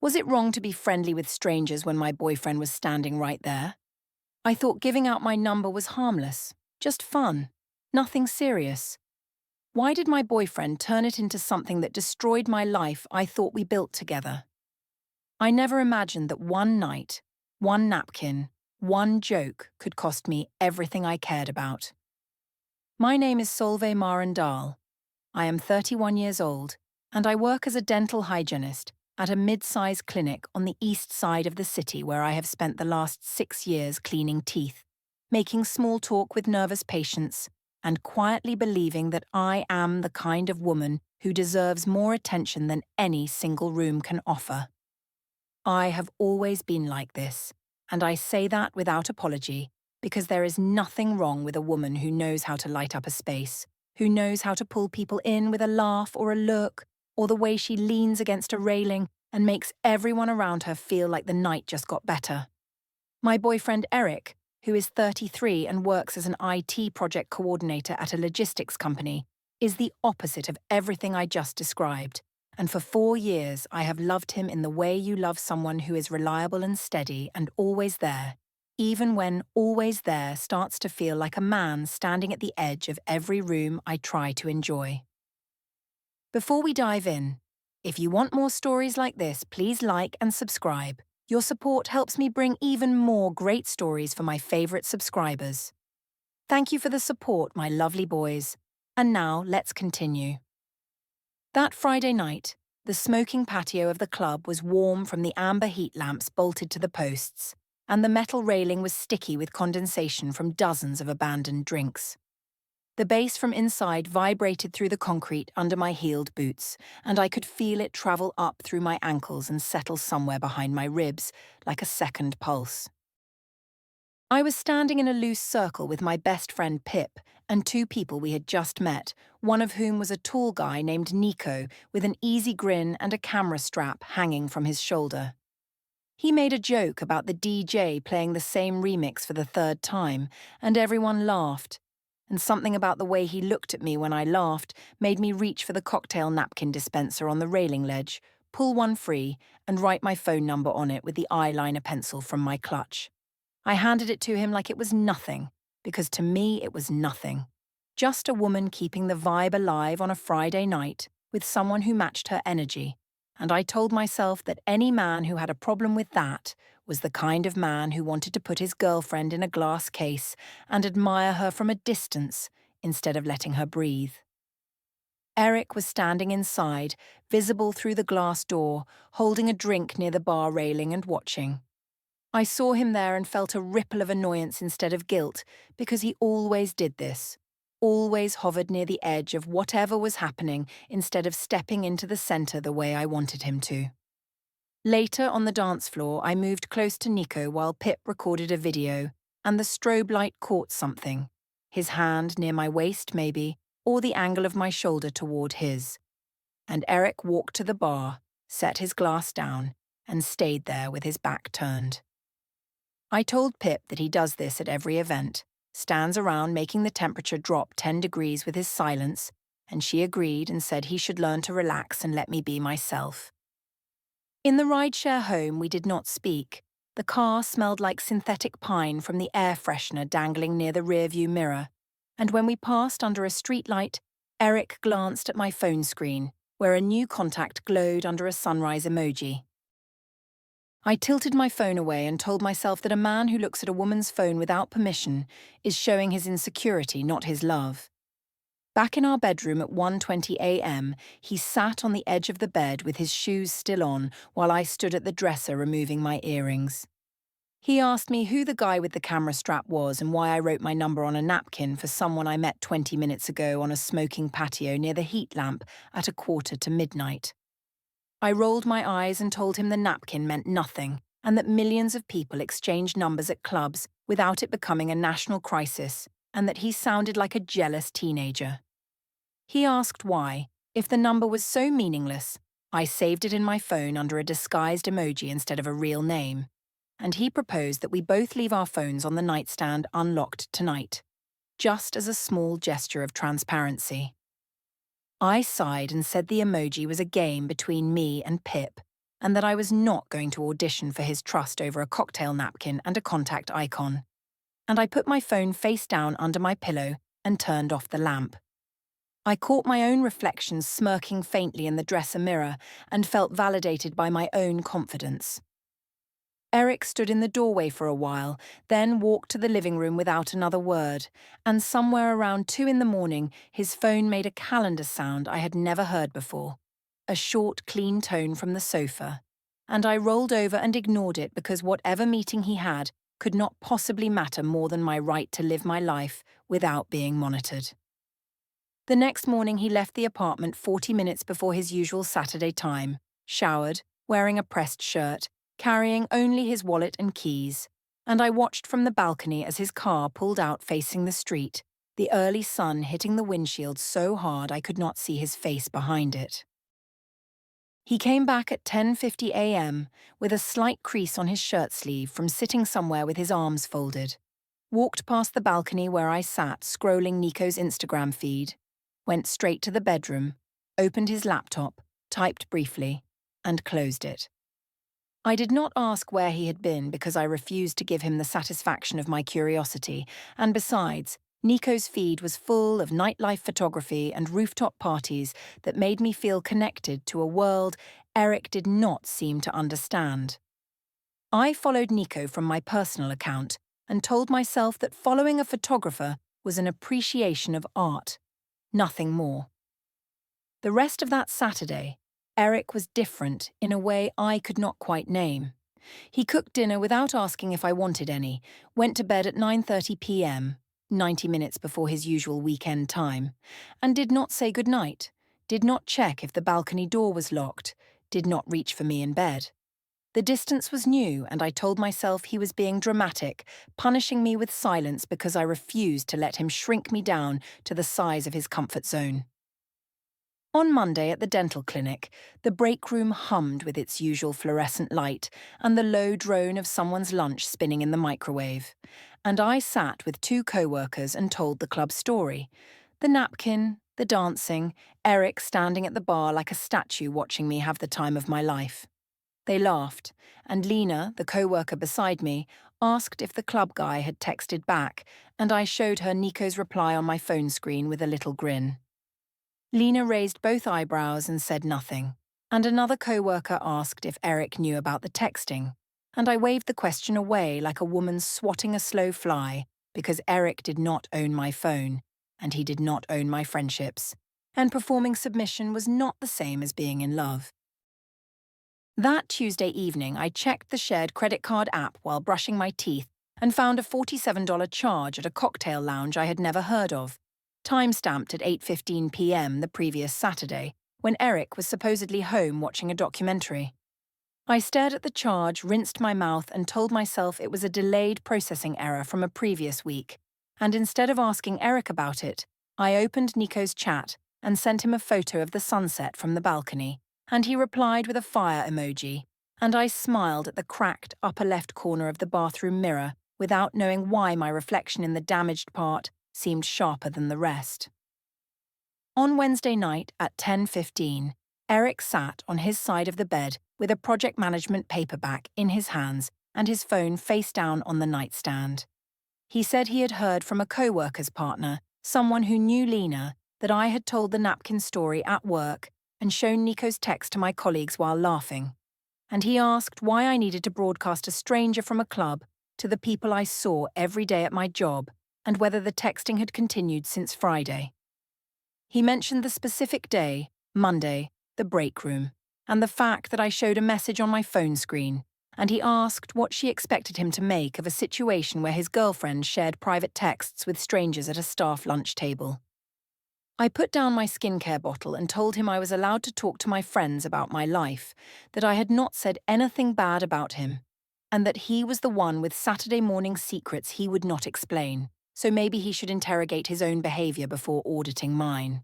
Was it wrong to be friendly with strangers when my boyfriend was standing right there? I thought giving out my number was harmless, just fun, nothing serious. Why did my boyfriend turn it into something that destroyed my life I thought we built together? I never imagined that one night, one napkin, one joke could cost me everything I cared about. My name is Solveig Marendal. I am 31 years old, and I work as a dental hygienist at a mid-sized clinic on the east side of the city where I have spent the last 6 years cleaning teeth, making small talk with nervous patients, and quietly believing that I am the kind of woman who deserves more attention than any single room can offer. I have always been like this, and I say that without apology, because there is nothing wrong with a woman who knows how to light up a space, who knows how to pull people in with a laugh or a look, or the way she leans against a railing and makes everyone around her feel like the night just got better. My boyfriend Eric, who is 33 and works as an IT project coordinator at a logistics company, is the opposite of everything I just described. And for 4 years, I have loved him in the way you love someone who is reliable and steady and always there, even when always there starts to feel like a man standing at the edge of every room I try to enjoy. Before we dive in, if you want more stories like this, please like and subscribe. Your support helps me bring even more great stories for my favorite subscribers. Thank you for the support, my lovely boys. And now, let's continue. That Friday night, the smoking patio of the club was warm from the amber heat lamps bolted to the posts, and the metal railing was sticky with condensation from dozens of abandoned drinks. The bass from inside vibrated through the concrete under my heeled boots, and I could feel it travel up through my ankles and settle somewhere behind my ribs, like a second pulse. I was standing in a loose circle with my best friend Pip and 2 people we had just met, one of whom was a tall guy named Nico with an easy grin and a camera strap hanging from his shoulder. He made a joke about the DJ playing the same remix for the 3rd time, and everyone laughed. And something about the way he looked at me when I laughed made me reach for the cocktail napkin dispenser on the railing ledge, pull one free, and write my phone number on it with the eyeliner pencil from my clutch. I handed it to him like it was nothing, because to me it was nothing. Just a woman keeping the vibe alive on a Friday night with someone who matched her energy, and I told myself that any man who had a problem with that was the kind of man who wanted to put his girlfriend in a glass case and admire her from a distance instead of letting her breathe. Eric was standing inside, visible through the glass door, holding a drink near the bar railing and watching. I saw him there and felt a ripple of annoyance instead of guilt, because he always did this, always hovered near the edge of whatever was happening instead of stepping into the center the way I wanted him to. Later on the dance floor, I moved close to Nico while Pip recorded a video, and the strobe light caught something. His hand near my waist, maybe, or the angle of my shoulder toward his. And Eric walked to the bar, set his glass down, and stayed there with his back turned. I told Pip that he does this at every event, stands around making the temperature drop 10 degrees with his silence, and she agreed and said he should learn to relax and let me be myself. In the rideshare home, we did not speak. The car smelled like synthetic pine from the air freshener dangling near the rearview mirror, and when we passed under a streetlight, Eric glanced at my phone screen, where a new contact glowed under a sunrise emoji. I tilted my phone away and told myself that a man who looks at a woman's phone without permission is showing his insecurity, not his love. Back in our bedroom at 1:20 a.m., he sat on the edge of the bed with his shoes still on while I stood at the dresser removing my earrings. He asked me who the guy with the camera strap was and why I wrote my number on a napkin for someone I met 20 minutes ago on a smoking patio near the heat lamp at 1:45. I rolled my eyes and told him the napkin meant nothing and that millions of people exchange numbers at clubs without it becoming a national crisis, and that he sounded like a jealous teenager. He asked why, if the number was so meaningless, I saved it in my phone under a disguised emoji instead of a real name, and he proposed that we both leave our phones on the nightstand unlocked tonight, just as a small gesture of transparency. I sighed and said the emoji was a game between me and Pip, and that I was not going to audition for his trust over a cocktail napkin and a contact icon. And I put my phone face down under my pillow and turned off the lamp. I caught my own reflections smirking faintly in the dresser mirror and felt validated by my own confidence. Eric stood in the doorway for a while, then walked to the living room without another word, and somewhere around 2 in the morning, his phone made a calendar sound I had never heard before. A short, clean tone from the sofa. And I rolled over and ignored it because whatever meeting he had could not possibly matter more than my right to live my life without being monitored. The next morning he left the apartment 40 minutes before his usual Saturday time, showered, wearing a pressed shirt, carrying only his wallet and keys, and I watched from the balcony as his car pulled out facing the street, the early sun hitting the windshield so hard I could not see his face behind it. He came back at 10:50 a.m. with a slight crease on his shirt sleeve from sitting somewhere with his arms folded, walked past the balcony where I sat scrolling Nico's Instagram feed, went straight to the bedroom, opened his laptop, typed briefly, and closed it. I did not ask where he had been because I refused to give him the satisfaction of my curiosity, and besides, Nico's feed was full of nightlife photography and rooftop parties that made me feel connected to a world Eric did not seem to understand. I followed Nico from my personal account and told myself that following a photographer was an appreciation of art, nothing more. The rest of that Saturday, Eric was different in a way I could not quite name. He cooked dinner without asking if I wanted any, went to bed at 9:30 p.m., 90 minutes before his usual weekend time, and did not say goodnight, did not check if the balcony door was locked, did not reach for me in bed. The distance was new, and I told myself he was being dramatic, punishing me with silence because I refused to let him shrink me down to the size of his comfort zone. On Monday at the dental clinic, the break room hummed with its usual fluorescent light and the low drone of someone's lunch spinning in the microwave. And I sat with 2 co-workers and told the club story. The napkin, the dancing, Eric standing at the bar like a statue watching me have the time of my life. They laughed, and Lena, the co-worker beside me, asked if the club guy had texted back, and I showed her Nico's reply on my phone screen with a little grin. Lena raised both eyebrows and said nothing, and another co-worker asked if Eric knew about the texting, and I waved the question away like a woman swatting a slow fly because Eric did not own my phone, and he did not own my friendships, and performing submission was not the same as being in love. That Tuesday evening, I checked the shared credit card app while brushing my teeth and found a $47 charge at a cocktail lounge I had never heard of, time-stamped at 8:15 p.m. the previous Saturday, when Eric was supposedly home watching a documentary. I stared at the charge, rinsed my mouth, and told myself it was a delayed processing error from a previous week, and instead of asking Eric about it, I opened Nico's chat and sent him a photo of the sunset from the balcony, and he replied with a fire emoji, and I smiled at the cracked upper left corner of the bathroom mirror without knowing why my reflection in the damaged part seemed sharper than the rest. On Wednesday night at 10:15, Eric sat on his side of the bed with a project management paperback in his hands and his phone face down on the nightstand. He said he had heard from a co-worker's partner, someone who knew Lena, that I had told the napkin story at work and shown Nico's text to my colleagues while laughing. And he asked why I needed to broadcast a stranger from a club to the people I saw every day at my job, and whether the texting had continued since Friday. He mentioned the specific day, Monday, the break room, and the fact that I showed a message on my phone screen, and he asked what she expected him to make of a situation where his girlfriend shared private texts with strangers at a staff lunch table. I put down my skincare bottle and told him I was allowed to talk to my friends about my life, that I had not said anything bad about him, and that he was the one with Saturday morning secrets he would not explain, so maybe he should interrogate his own behavior before auditing mine.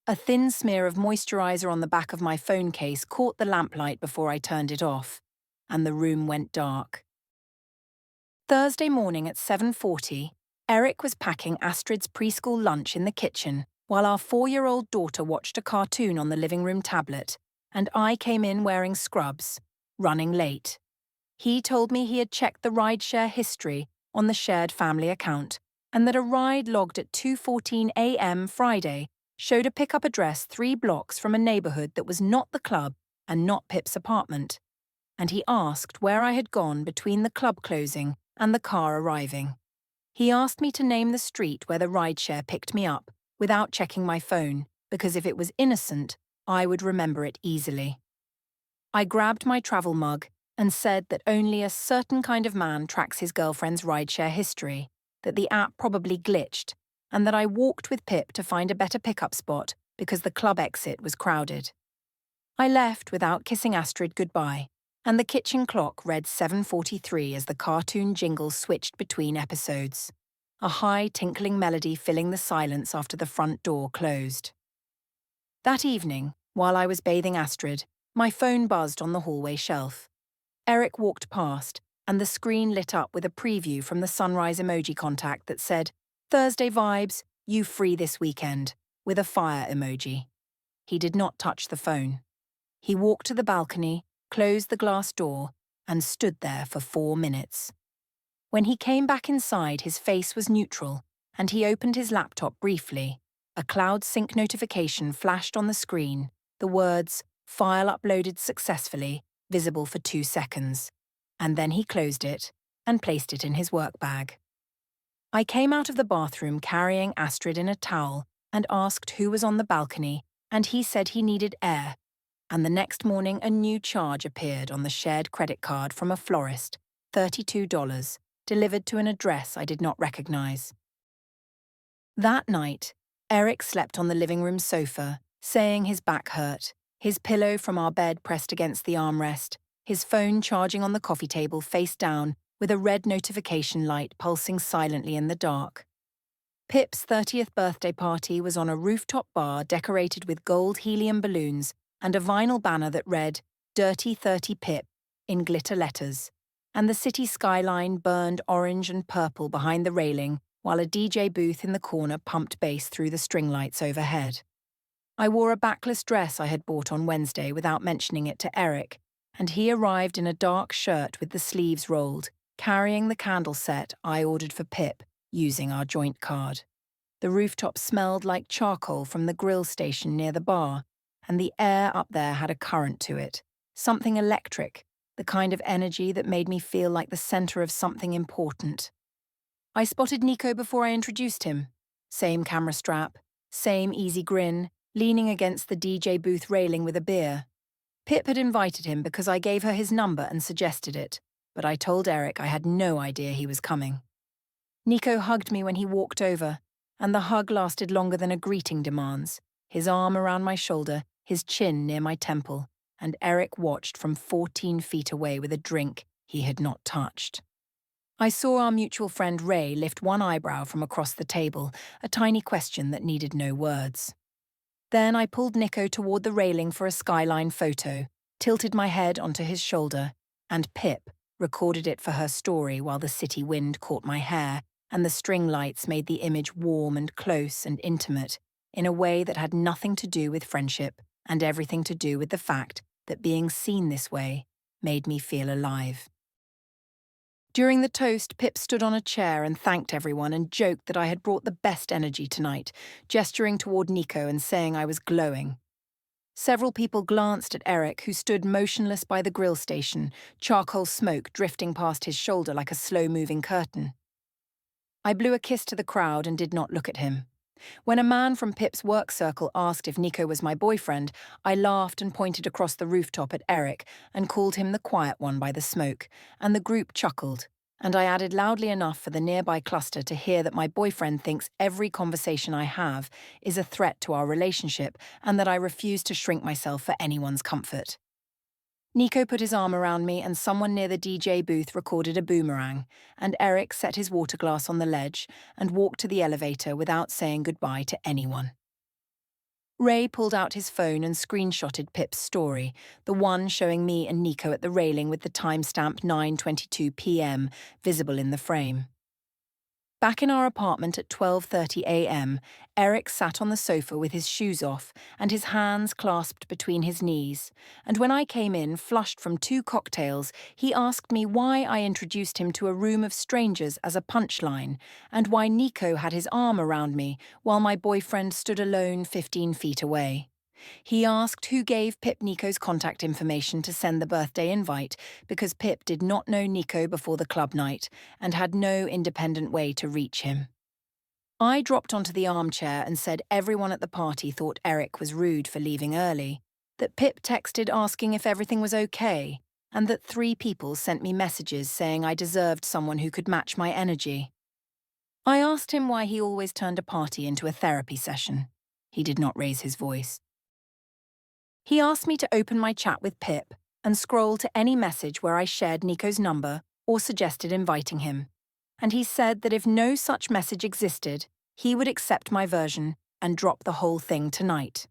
A thin smear of moisturizer on the back of my phone case caught the lamplight before I turned it off, and the room went dark. Thursday morning at 7:40, Eric was packing Astrid's preschool lunch in the kitchen while our 4-year-old daughter watched a cartoon on the living room tablet, and I came in wearing scrubs, running late. He told me he had checked the rideshare history on the shared family account and that a ride logged at 2:14 a.m. Friday showed a pickup address 3 blocks from a neighborhood that was not the club and not Pip's apartment. And he asked where I had gone between the club closing and the car arriving. He asked me to name the street where the rideshare picked me up without checking my phone, because if it was innocent, I would remember it easily. I grabbed my travel mug and said that only a certain kind of man tracks his girlfriend's rideshare history, that the app probably glitched, and that I walked with Pip to find a better pickup spot because the club exit was crowded. I left without kissing Astrid goodbye, and the kitchen clock read 7:43 as the cartoon jingle switched between episodes, a high tinkling melody filling the silence after the front door closed. That evening, while I was bathing Astrid, my phone buzzed on the hallway shelf. Eric walked past, and the screen lit up with a preview from the sunrise emoji contact that said, "Thursday vibes, you free this weekend," with a fire emoji. He did not touch the phone. He walked to the balcony, closed the glass door, and stood there for 4 minutes. When he came back inside, his face was neutral, and he opened his laptop briefly. A cloud sync notification flashed on the screen, the words, "File uploaded successfully," visible for 2 seconds. And then he closed it and placed it in his work bag. I came out of the bathroom carrying Astrid in a towel and asked who was on the balcony, and he said he needed air. And the next morning a new charge appeared on the shared credit card from a florist, $32, delivered to an address I did not recognize. That night, Eric slept on the living room sofa, saying his back hurt, his pillow from our bed pressed against the armrest, his phone charging on the coffee table face down with a red notification light pulsing silently in the dark. Pip's 30th birthday party was on a rooftop bar decorated with gold helium balloons and a vinyl banner that read, "Dirty 30 Pip," in glitter letters, and the city skyline burned orange and purple behind the railing while a DJ booth in the corner pumped bass through the string lights overhead. I wore a backless dress I had bought on Wednesday without mentioning it to Eric, and he arrived in a dark shirt with the sleeves rolled, carrying the candle set I ordered for Pip, using our joint card. The rooftop smelled like charcoal from the grill station near the bar, and the air up there had a current to it, something electric, the kind of energy that made me feel like the center of something important. I spotted Nico before I introduced him. Same camera strap, same easy grin, leaning against the DJ booth railing with a beer. Pip had invited him because I gave her his number and suggested it, but I told Eric I had no idea he was coming. Nico hugged me when he walked over, and the hug lasted longer than a greeting demands, his arm around my shoulder, his chin near my temple, and Eric watched from 14 feet away with a drink he had not touched. I saw our mutual friend Ray lift one eyebrow from across the table, a tiny question that needed no words. Then I pulled Nico toward the railing for a skyline photo, tilted my head onto his shoulder, and Pip recorded it for her story while the city wind caught my hair and the string lights made the image warm and close and intimate in a way that had nothing to do with friendship and everything to do with the fact that being seen this way made me feel alive. During the toast, Pip stood on a chair and thanked everyone and joked that I had brought the best energy tonight, gesturing toward Nico and saying I was glowing. Several people glanced at Eric, who stood motionless by the grill station, charcoal smoke drifting past his shoulder like a slow-moving curtain. I blew a kiss to the crowd and did not look at him. When a man from Pip's work circle asked if Nico was my boyfriend, I laughed and pointed across the rooftop at Eric and called him the quiet one by the smoke, and the group chuckled, and I added loudly enough for the nearby cluster to hear that my boyfriend thinks every conversation I have is a threat to our relationship and that I refuse to shrink myself for anyone's comfort. Nico put his arm around me and someone near the DJ booth recorded a boomerang, and Eric set his water glass on the ledge and walked to the elevator without saying goodbye to anyone. Ray pulled out his phone and screenshotted Pip's story, the one showing me and Nico at the railing with the timestamp 9:22 p.m. visible in the frame. Back in our apartment at 12:30 a.m., Eric sat on the sofa with his shoes off and his hands clasped between his knees. And when I came in, flushed from 2 cocktails, he asked me why I introduced him to a room of strangers as a punchline, and why Nico had his arm around me while my boyfriend stood alone 15 feet away. He asked who gave Pip Nico's contact information to send the birthday invite, because Pip did not know Nico before the club night and had no independent way to reach him. I dropped onto the armchair and said everyone at the party thought Eric was rude for leaving early, that Pip texted asking if everything was okay, and that 3 people sent me messages saying I deserved someone who could match my energy. I asked him why he always turned a party into a therapy session. He did not raise his voice. He asked me to open my chat with Pip and scroll to any message where I shared Nico's number or suggested inviting him. And he said that if no such message existed, he would accept my version and drop the whole thing tonight.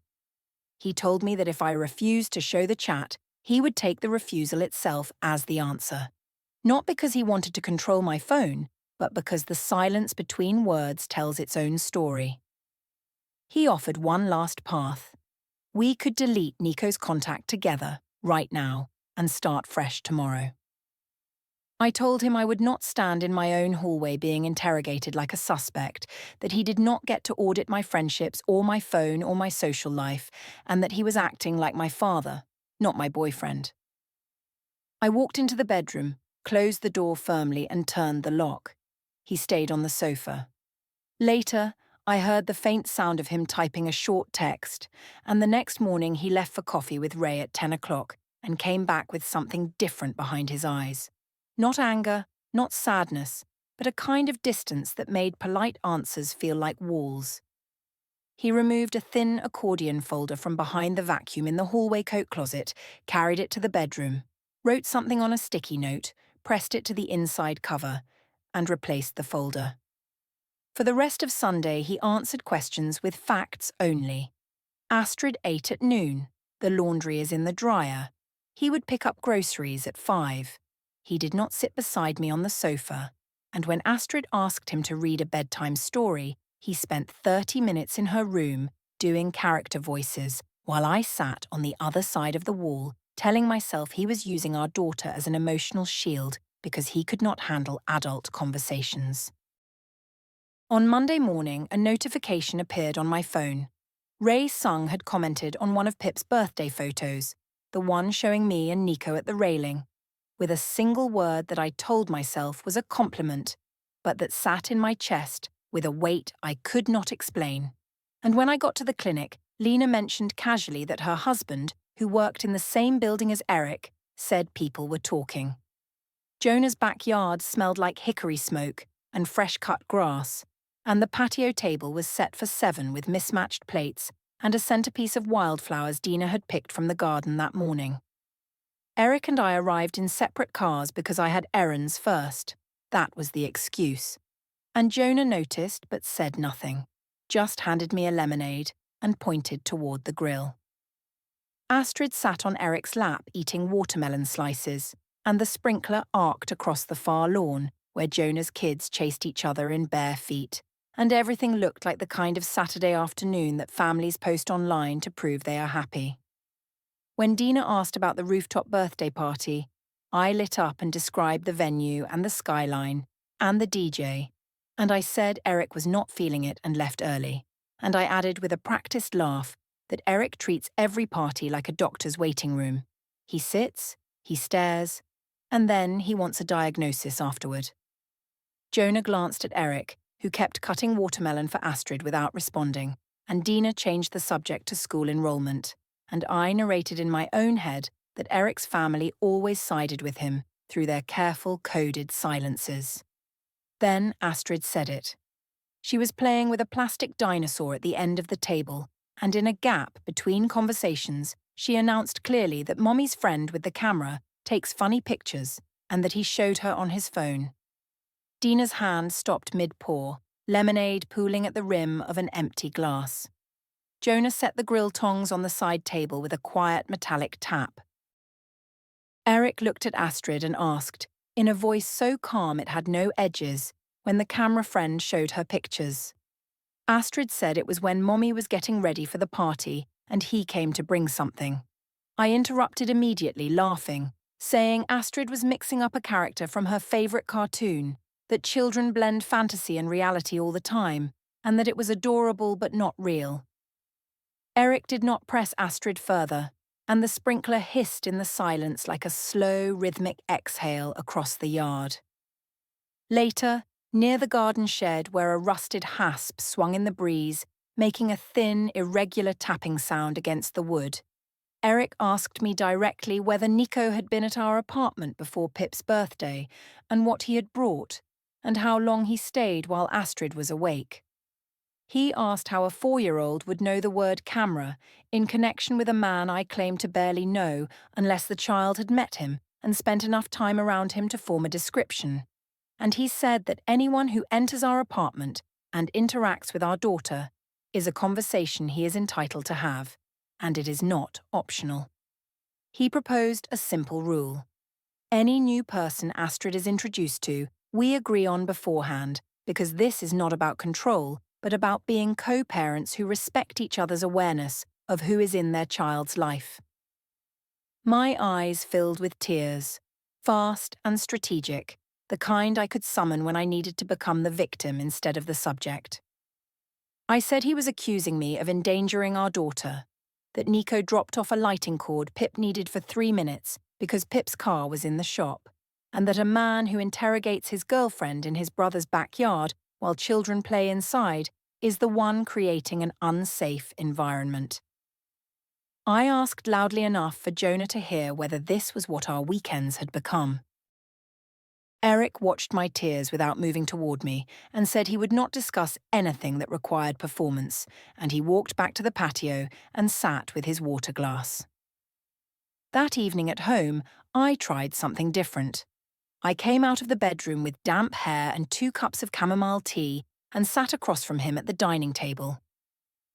He told me that if I refused to show the chat, he would take the refusal itself as the answer. Not because he wanted to control my phone, but because the silence between words tells its own story. He offered one last path. We could delete Nico's contact together, right now, and start fresh tomorrow. I told him I would not stand in my own hallway being interrogated like a suspect, that he did not get to audit my friendships or my phone or my social life, and that he was acting like my father, not my boyfriend. I walked into the bedroom, closed the door firmly and turned the lock. He stayed on the sofa. Later, I heard the faint sound of him typing a short text, and the next morning he left for coffee with Ray at 10 o'clock and came back with something different behind his eyes. Not anger, not sadness, but a kind of distance that made polite answers feel like walls. He removed a thin accordion folder from behind the vacuum in the hallway coat closet, carried it to the bedroom, wrote something on a sticky note, pressed it to the inside cover, and replaced the folder. For the rest of Sunday, he answered questions with facts only. Astrid ate at noon. The laundry is in the dryer. He would pick up groceries at 5. He did not sit beside me on the sofa. And when Astrid asked him to read a bedtime story, he spent 30 minutes in her room doing character voices while I sat on the other side of the wall, telling myself he was using our daughter as an emotional shield because he could not handle adult conversations. On Monday morning, a notification appeared on my phone. Ray Sung had commented on one of Pip's birthday photos, the one showing me and Nico at the railing, with a single word that I told myself was a compliment, but that sat in my chest with a weight I could not explain. And when I got to the clinic, Lena mentioned casually that her husband, who worked in the same building as Eric, said people were talking. Jonah's backyard smelled like hickory smoke and fresh-cut grass, and the patio table was set for 7 with mismatched plates and a centerpiece of wildflowers Dina had picked from the garden that morning. Eric and I arrived in separate cars because I had errands first. That was the excuse. And Jonah noticed but said nothing, just handed me a lemonade and pointed toward the grill. Astrid sat on Eric's lap eating watermelon slices, and the sprinkler arced across the far lawn where Jonah's kids chased each other in bare feet, and everything looked like the kind of Saturday afternoon that families post online to prove they are happy. When Dina asked about the rooftop birthday party, I lit up and described the venue and the skyline and the DJ, and I said Eric was not feeling it and left early, and I added with a practiced laugh that Eric treats every party like a doctor's waiting room. He sits, he stares, and then he wants a diagnosis afterward. Jonah glanced at Eric, who kept cutting watermelon for Astrid without responding, and Dina changed the subject to school enrollment, and I narrated in my own head that Eric's family always sided with him through their careful, coded silences. Then Astrid said it. She was playing with a plastic dinosaur at the end of the table, and in a gap between conversations, she announced clearly that Mommy's friend with the camera takes funny pictures and that he showed her on his phone. Dina's hand stopped mid-pour, lemonade pooling at the rim of an empty glass. Jonah set the grill tongs on the side table with a quiet metallic tap. Eric looked at Astrid and asked, in a voice so calm it had no edges, when the camera friend showed her pictures. Astrid said it was when Mommy was getting ready for the party and he came to bring something. I interrupted immediately, laughing, saying Astrid was mixing up a character from her favourite cartoon, that children blend fantasy and reality all the time, and that it was adorable but not real. Eric did not press Astrid further, and the sprinkler hissed in the silence like a slow, rhythmic exhale across the yard. Later, near the garden shed where a rusted hasp swung in the breeze, making a thin, irregular tapping sound against the wood, Eric asked me directly whether Nico had been at our apartment before Pip's birthday, and what he had brought, and how long he stayed while Astrid was awake. He asked how a 4-year-old would know the word camera in connection with a man I claimed to barely know unless the child had met him and spent enough time around him to form a description. And he said that anyone who enters our apartment and interacts with our daughter is a conversation he is entitled to have, and it is not optional. He proposed a simple rule. Any new person Astrid is introduced to, we agree on beforehand, because this is not about control, but about being co-parents who respect each other's awareness of who is in their child's life. My eyes filled with tears, fast and strategic, the kind I could summon when I needed to become the victim instead of the subject. I said he was accusing me of endangering our daughter, that Nico dropped off a lighting cord Pip needed for 3 minutes because Pip's car was in the shop, and that a man who interrogates his girlfriend in his brother's backyard while children play inside is the one creating an unsafe environment. I asked loudly enough for Jonah to hear whether this was what our weekends had become. Eric watched my tears without moving toward me and said he would not discuss anything that required performance, and he walked back to the patio and sat with his water glass. That evening at home, I tried something different. I came out of the bedroom with damp hair and 2 cups of chamomile tea and sat across from him at the dining table.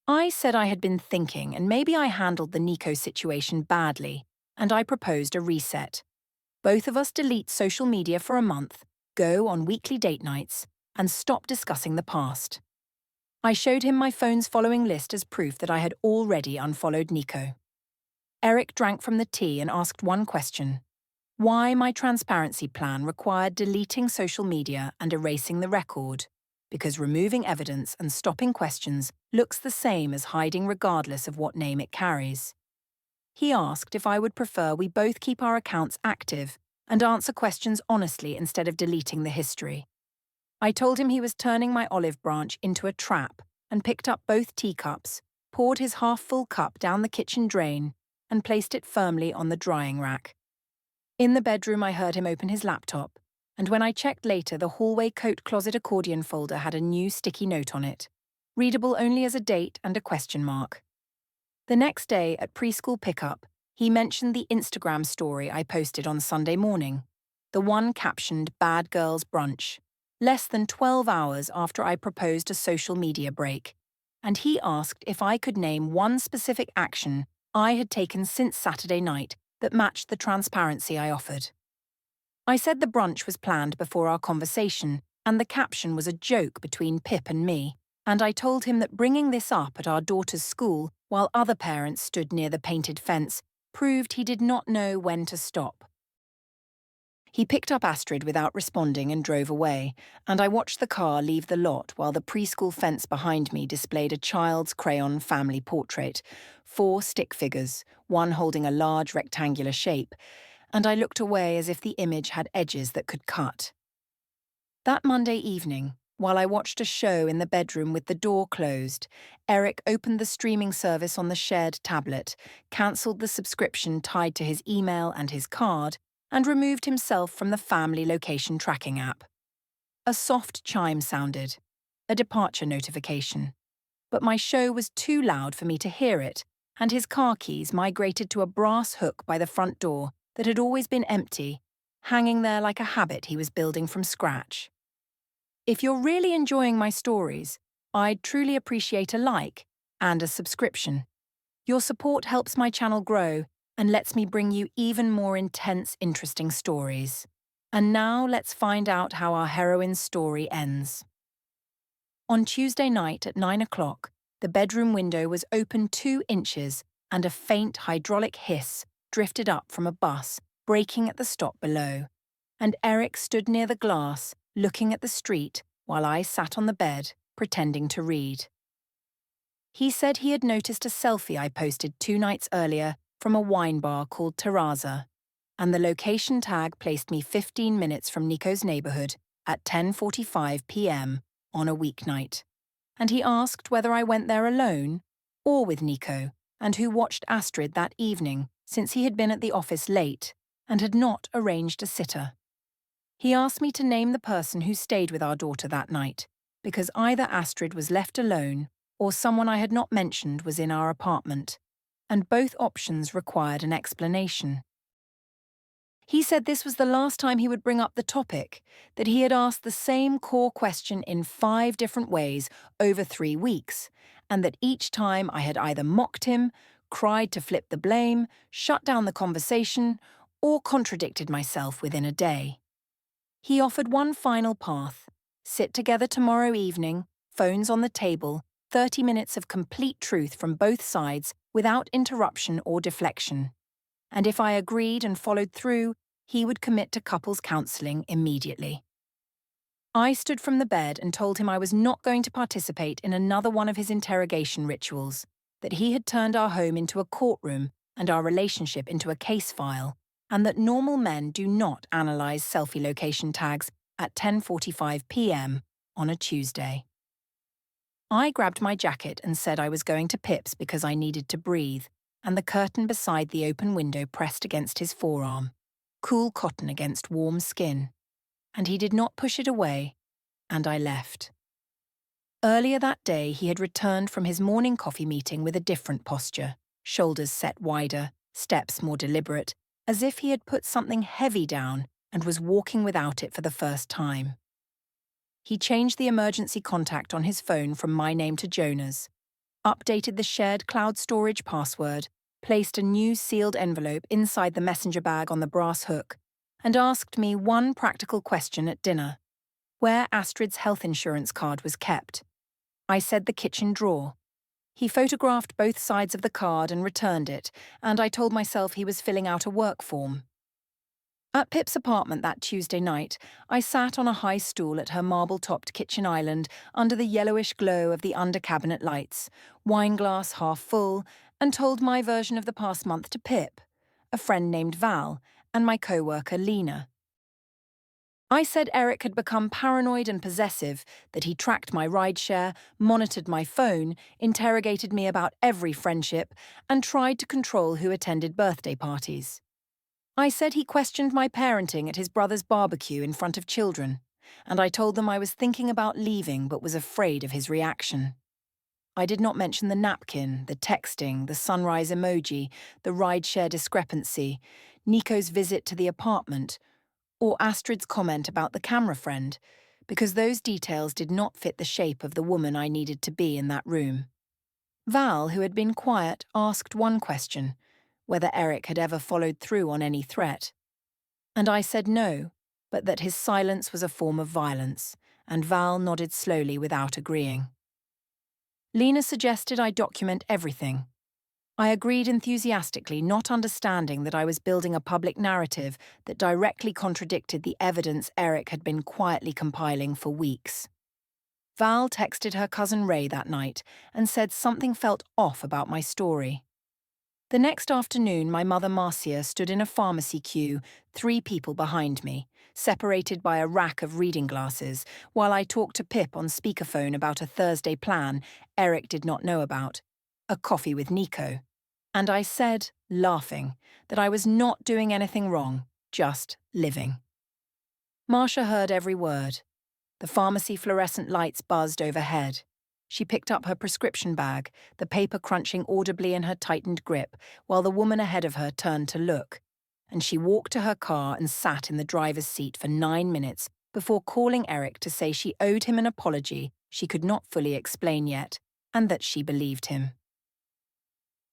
I said I had been thinking and maybe I handled the Nico situation badly, and I proposed a reset. Both of us delete social media for a month, go on weekly date nights, and stop discussing the past. I showed him my phone's following list as proof that I had already unfollowed Nico. Eric drank from the tea and asked one question: why my transparency plan required deleting social media and erasing the record, because removing evidence and stopping questions looks the same as hiding regardless of what name it carries. He asked if I would prefer we both keep our accounts active and answer questions honestly instead of deleting the history. I told him he was turning my olive branch into a trap and picked up both teacups, poured his half-full cup down the kitchen drain, and placed it firmly on the drying rack. In the bedroom, I heard him open his laptop, and when I checked later, the hallway coat closet accordion folder had a new sticky note on it, readable only as a date and a question mark. The next day, at preschool pickup, he mentioned the Instagram story I posted on Sunday morning, the one captioned "Bad Girls Brunch," less than 12 hours after I proposed a social media break, and he asked if I could name one specific action I had taken since Saturday night that matched the transparency I offered. I said the brunch was planned before our conversation, and the caption was a joke between Pip and me, and I told him that bringing this up at our daughter's school while other parents stood near the painted fence proved he did not know when to stop. He picked up Astrid without responding and drove away, and I watched the car leave the lot while the preschool fence behind me displayed a child's crayon family portrait, 4 stick figures, one holding a large rectangular shape, and I looked away as if the image had edges that could cut. That Monday evening, while I watched a show in the bedroom with the door closed, Eric opened the streaming service on the shared tablet, cancelled the subscription tied to his email and his card, and removed himself from the family location tracking app. A soft chime sounded, a departure notification. But my show was too loud for me to hear it, and his car keys migrated to a brass hook by the front door that had always been empty, hanging there like a habit he was building from scratch. If you're really enjoying my stories, I'd truly appreciate a like and a subscription. Your support helps my channel grow and lets me bring you even more intense, interesting stories. And now let's find out how our heroine's story ends. On Tuesday night at 9 o'clock, the bedroom window was open 2 inches and a faint hydraulic hiss drifted up from a bus, braking at the stop below. And Eric stood near the glass, looking at the street, while I sat on the bed, pretending to read. He said he had noticed a selfie I posted 2 nights earlier from a wine bar called Terraza, and the location tag placed me 15 minutes from Nico's neighborhood at 10:45 p.m. on a weeknight. And he asked whether I went there alone or with Nico, and who watched Astrid that evening, since he had been at the office late and had not arranged a sitter. He asked me to name the person who stayed with our daughter that night, because either Astrid was left alone or someone I had not mentioned was in our apartment, and both options required an explanation. He said this was the last time he would bring up the topic, that he had asked the same core question in 5 different ways over 3 weeks, and that each time I had either mocked him, cried to flip the blame, shut down the conversation, or contradicted myself within a day. He offered one final path: sit together tomorrow evening, phones on the table, 30 minutes of complete truth from both sides without interruption or deflection. And if I agreed and followed through, he would commit to couples counselling immediately. I stood from the bed and told him I was not going to participate in another one of his interrogation rituals, that he had turned our home into a courtroom and our relationship into a case file, and that normal men do not analyse selfie location tags at 10:45 p.m. on a Tuesday. I grabbed my jacket and said I was going to Pip's because I needed to breathe, and the curtain beside the open window pressed against his forearm, cool cotton against warm skin. And he did not push it away, and I left. Earlier that day, he had returned from his morning coffee meeting with a different posture, shoulders set wider, steps more deliberate, as if he had put something heavy down and was walking without it for the first time. He changed the emergency contact on his phone from my name to Jonah's, updated the shared cloud storage password, placed a new sealed envelope inside the messenger bag on the brass hook, and asked me one practical question at dinner: where Astrid's health insurance card was kept. I said the kitchen drawer. He photographed both sides of the card and returned it, and I told myself he was filling out a work form. At Pip's apartment that Tuesday night, I sat on a high stool at her marble-topped kitchen island under the yellowish glow of the under-cabinet lights, wineglass half full, and told my version of the past month to Pip, a friend named Val, and my co-worker Lena. I said Eric had become paranoid and possessive, that he tracked my rideshare, monitored my phone, interrogated me about every friendship, and tried to control who attended birthday parties. I said he questioned my parenting at his brother's barbecue in front of children, and I told them I was thinking about leaving but was afraid of his reaction. I did not mention the napkin, the texting, the sunrise emoji, the rideshare discrepancy, Nico's visit to the apartment, or Astrid's comment about the camera friend, because those details did not fit the shape of the woman I needed to be in that room. Val, who had been quiet, asked one question: whether Eric had ever followed through on any threat. And I said no, but that his silence was a form of violence, and Val nodded slowly without agreeing. Lena suggested I document everything. I agreed enthusiastically, not understanding that I was building a public narrative that directly contradicted the evidence Eric had been quietly compiling for weeks. Val texted her cousin Ray that night and said something felt off about my story. The next afternoon, my mother Marcia stood in a pharmacy queue, 3 people behind me, separated by a rack of reading glasses, while I talked to Pip on speakerphone about a Thursday plan Eric did not know about, a coffee with Nico. And I said, laughing, that I was not doing anything wrong, just living. Marcia heard every word. The pharmacy fluorescent lights buzzed overhead. She picked up her prescription bag, the paper crunching audibly in her tightened grip, while the woman ahead of her turned to look. And she walked to her car and sat in the driver's seat for 9 minutes before calling Eric to say she owed him an apology she could not fully explain yet, and that she believed him.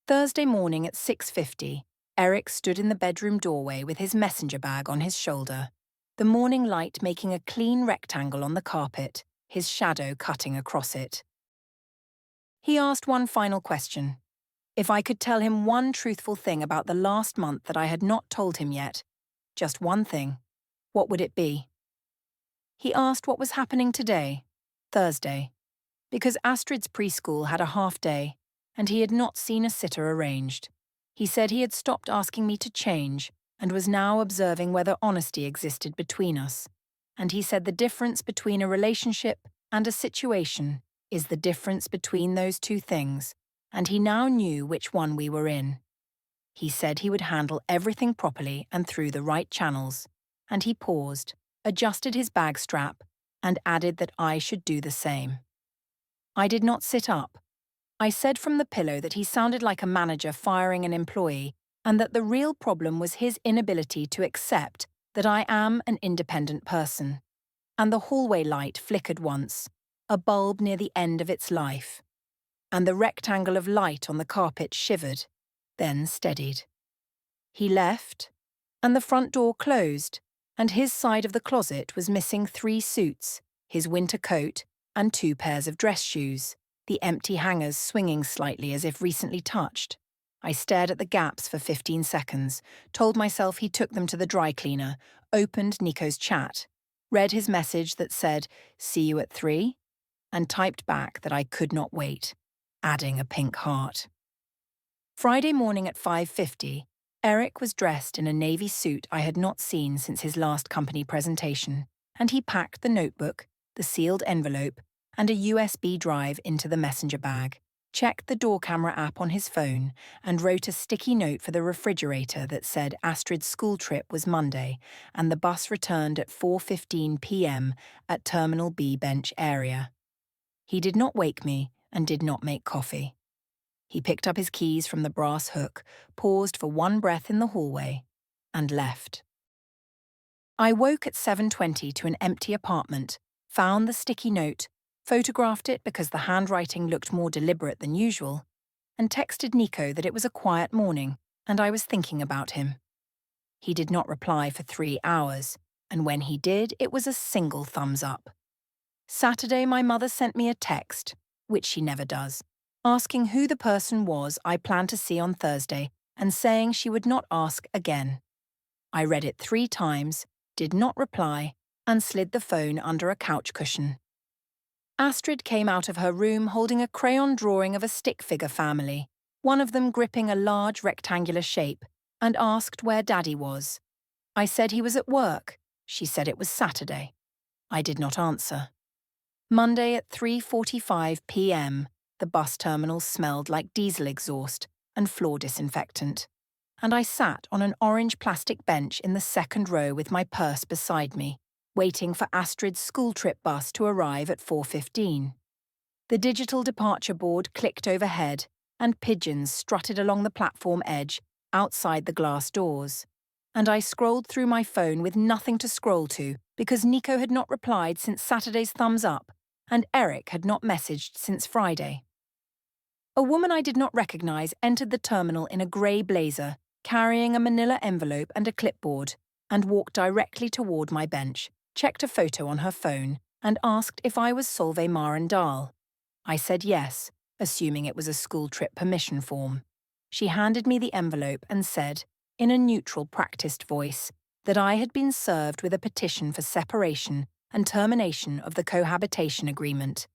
Thursday morning at 6:50, Eric stood in the bedroom doorway with his messenger bag on his shoulder. the morning light making a clean rectangle on the carpet, his shadow cutting across it. He asked one final question. If I could tell him one truthful thing about the last month that I had not told him yet, just one thing, what would it be? He asked what was happening today, Thursday, because Astrid's preschool had a half day and he had not seen a sitter arranged. He said he had stopped asking me to change and was now observing whether honesty existed between us. And he said the difference between a relationship and a situation is the difference between those two things, and he now knew which one we were in. He said he would handle everything properly and through the right channels, and he paused, adjusted his bag strap, and added that I should do the same. I did not sit up. I said from the pillow that he sounded like a manager firing an employee, and that the real problem was his inability to accept that I am an independent person. And the hallway light flickered once, a bulb near the end of its life, and the rectangle of light on the carpet shivered, then steadied. He left, and the front door closed, and his side of the closet was missing 3 suits, his winter coat, and 2 pairs of dress shoes, the empty hangers swinging slightly as if recently touched. I stared at the gaps for 15 seconds, told myself he took them to the dry cleaner, opened Nico's chat, read his message that said, "See you at 3," and typed back that I could not wait, adding a pink heart. Friday morning at 5:50, Eric was dressed in a navy suit I had not seen since his last company presentation, and he packed the notebook, the sealed envelope, and a USB drive into the messenger bag, checked the door camera app on his phone, and wrote a sticky note for the refrigerator that said Astrid's school trip was Monday and the bus returned at 4:15 p.m. at Terminal B bench area. He did not wake me and did not make coffee. He picked up his keys from the brass hook, paused for one breath in the hallway, and left. I woke at 7:20 to an empty apartment, found the sticky note, photographed it because the handwriting looked more deliberate than usual, and texted Nico that it was a quiet morning and I was thinking about him. He did not reply for 3 hours, and when he did, it was a single thumbs up. Saturday, my mother sent me a text, which she never does, asking who the person was I planned to see on Thursday and saying she would not ask again. I read it 3 times, did not reply, and slid the phone under a couch cushion. Astrid came out of her room holding a crayon drawing of a stick figure family, one of them gripping a large rectangular shape, and asked where Daddy was. I said he was at work. She said it was Saturday. I did not answer. Monday at 3:45 p.m., the bus terminal smelled like diesel exhaust and floor disinfectant, and I sat on an orange plastic bench in the second row with my purse beside me, waiting for Astrid's school trip bus to arrive at 4:15. The digital departure board clicked overhead, and pigeons strutted along the platform edge outside the glass doors. And I scrolled through my phone with nothing to scroll to because Nico had not replied since Saturday's thumbs up, and Eric had not messaged since Friday. A woman I did not recognize entered the terminal in a grey blazer, carrying a manila envelope and a clipboard, and walked directly toward my bench, checked a photo on her phone, and asked if I was Solveig Marendal. I said yes, assuming it was a school trip permission form. She handed me the envelope and said, in a neutral, practiced voice, that I had been served with a petition for separation and termination of the cohabitation agreement,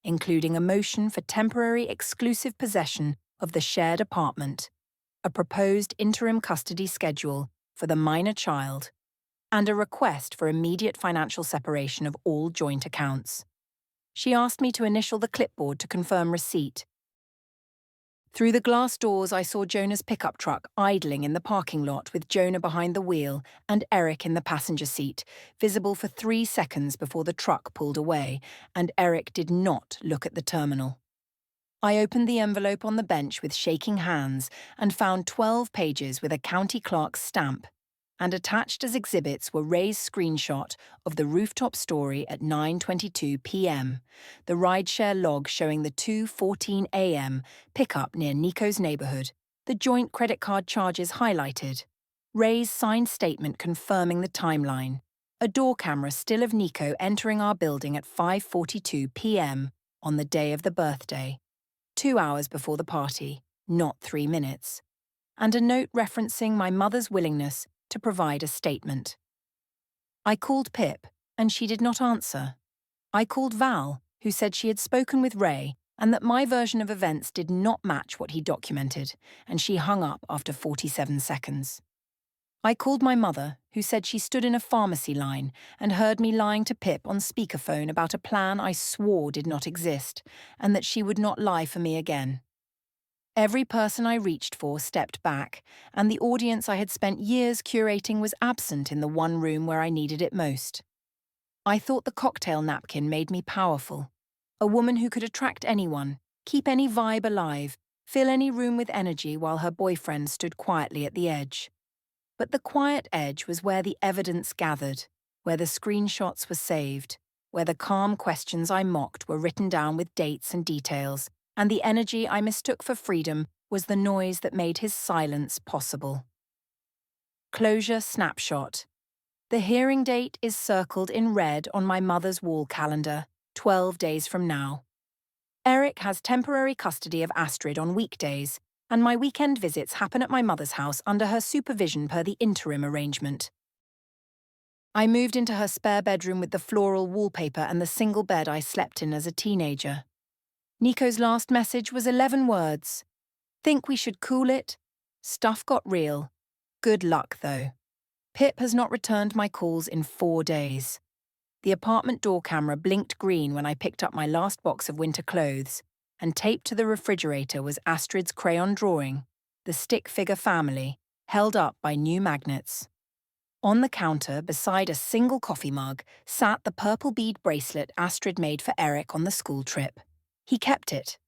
including a motion for temporary exclusive possession of the shared apartment, a proposed interim custody schedule for the minor child, and a request for immediate financial separation of all joint accounts. She asked me to initial the clipboard to confirm receipt. Through the glass doors, I saw Jonah's pickup truck idling in the parking lot with Jonah behind the wheel and Eric in the passenger seat, visible for 3 seconds before the truck pulled away, and Eric did not look at the terminal. I opened the envelope on the bench with shaking hands and found 12 pages with a county clerk's stamp, and attached as exhibits were Ray's screenshot of the rooftop story at 9:22 p.m, the rideshare log showing the 2:14 a.m. pickup near Nico's neighborhood, the joint credit card charges highlighted, Ray's signed statement confirming the timeline, A door camera still of Nico entering our building at 5:42 p.m. on the day of the birthday, 2 hours before the party, not 3 minutes, and a note referencing my mother's willingness to provide a statement. I called Pip, and she did not answer. I called Val, who said she had spoken with Ray and that my version of events did not match what he documented, and she hung up after 47 seconds. I called my mother, who said she stood in a pharmacy line and heard me lying to Pip on speakerphone about a plan I swore did not exist, and that she would not lie for me again. Every person I reached for stepped back, and the audience I had spent years curating was absent in the one room where I needed it most. I thought the cocktail napkin made me powerful. A woman who could attract anyone, keep any vibe alive, fill any room with energy while her boyfriend stood quietly at the edge. But the quiet edge was where the evidence gathered, where the screenshots were saved, where the calm questions I mocked were written down with dates and details, and the energy I mistook for freedom was the noise that made his silence possible. Closure snapshot. The hearing date is circled in red on my mother's wall calendar, 12 days from now. Eric has temporary custody of Astrid on weekdays, and my weekend visits happen at my mother's house under her supervision per the interim arrangement. I moved into her spare bedroom with the floral wallpaper and the single bed I slept in as a teenager. Nico's last message was 11 words. Think we should cool it? Stuff got real. Good luck, though. Pip has not returned my calls in 4 days. The apartment door camera blinked green when I picked up my last box of winter clothes, and taped to the refrigerator was Astrid's crayon drawing, the stick figure family, held up by new magnets. On the counter, beside a single coffee mug, sat the purple bead bracelet Astrid made for Eric on the school trip. He kept it,